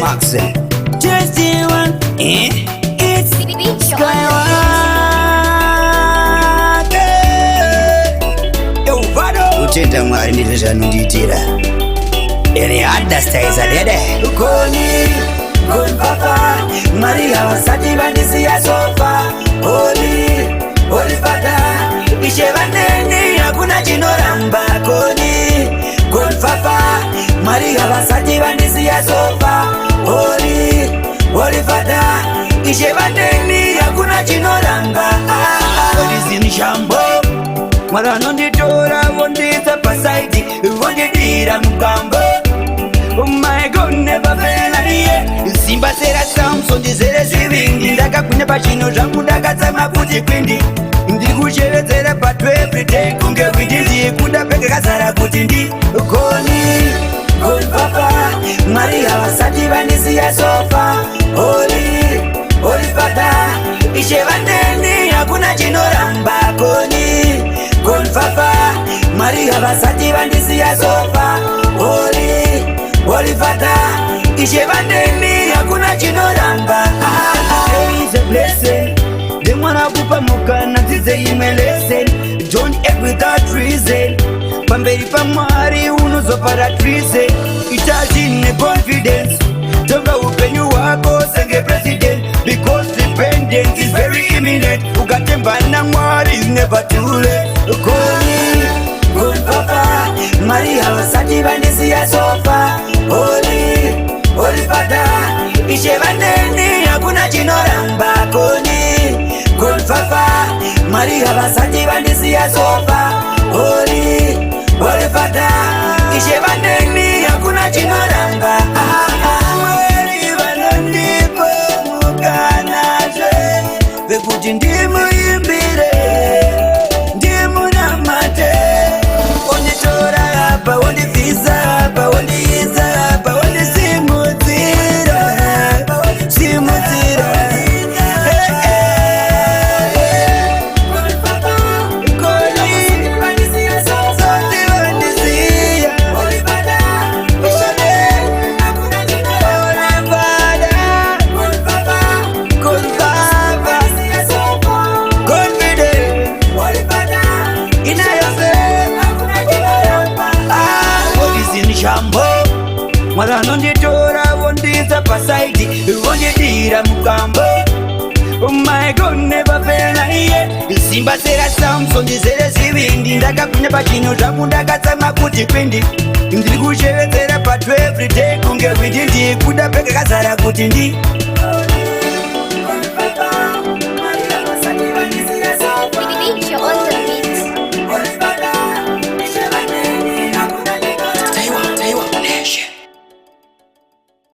Max. Just the one. It's Skywalk. Yo, Vado. Uchenda mwari ndizvanonditira. Ere understands adede. Gon papa, Maria wasati bandisia sofa. Holy Father, ishevaneni hakuna chinoramba. Gon papa, Maria wasati bandisia sofa. Holy Father, ishevaneni hakuna chinoramba. Odizini shambo, mwara nonditora vondita pasaiti, vondidira mukambo. Oh my God, never fail again. Simba sera Samson dizere swing. Ndaka kunya pachino jangu ndaka tsama kuti kwindi. Ndiri kucheredzera patu every day. Kunge kwindi ndiye kuda peke kazara kuti ndi Gon papa, Maria wasati vanisiya sofa. Holy Father, ishevaneni hakuna chinoramba. Gon papa, Maria wasati vanisiya sofa. Holy Father, ishevaneni hakuna chinoramba. There is a blessing. They wanna kupa mukana zize imelesen. Don't act without reason. Pamberi pamwari unuzopara treason. Itachine confidence. Toka upenyu wako senge president. Because dependence is very imminent. Ukatemba na mwari is never too late. Gon papa, Maria wasati vanisiya sofa. Holy Father, ishevaneni hakuna chinoramba. Gon papa, Maria wasati vanisiya sofa. Holy Father, ishevaneni hakuna chinoramba. Mweri vanondipo mukanazve vekuti ndimuimbire, ndimunamate. Onditora apa, ondibvisa apa, ondiisa apa, ondisimudzira. Mwara nonditora vondisa pasaiti, vondidira mukambo. Oh my God, never fail again. Simba sera Samson dizere swing. Ndaka kunya pachino jangu ndaka tsama kuti kwindi. Ndiri kucheredzera patu every day. Kunge kwindi ndiye kuda peke kazara kuti ndi